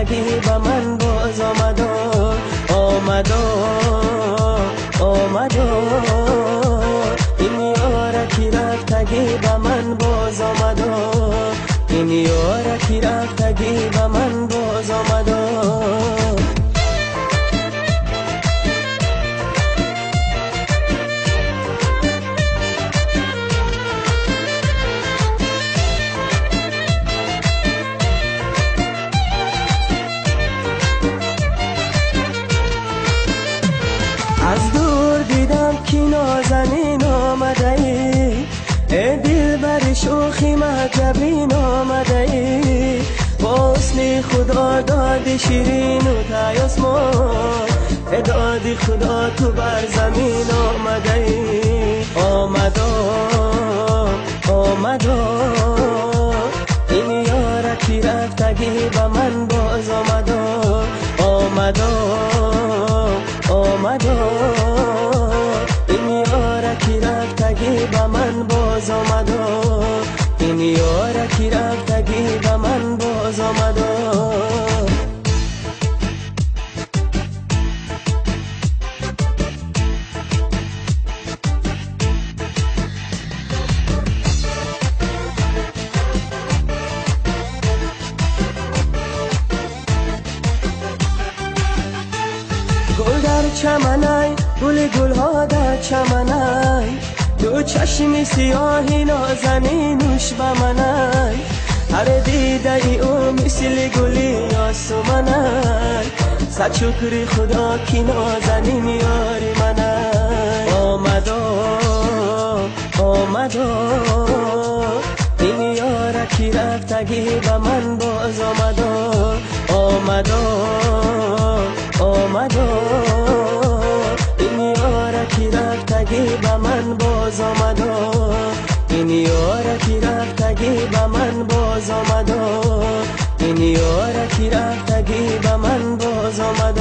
رفتگی به من باز آمد آمد آمد این یاره کی رفتگی به من باز آمد این یاره کی رفتگی به من باز آمد از دور دیدم که نازنین آمده ای دل بر شوخی مهجبین آمده ای با حسن خدا دادی شیرین و تیاسمان دادی خدا تو بر زمین آمده ای آمد آمد این یاره کی رفتگی به من باز آمد آمد آمد این یاره کی رفتگی به من باز آمد این یاره کی رفتگی به من باز آمد گل در چمنای گل گلها در چمنای دو چشم سیاهی نازنینوش به منای هر دیده ای او مثل گلی آسمانای صد شکر خدا کی نازنین یاری منای آمد آمد این یاره کی رفتگی به من باز آمد آمد آمد این یاره کی رفتگی به من باز آمد این یاره کی رفتگی به من باز آمد این یاره کی رفتگی به من باز آمد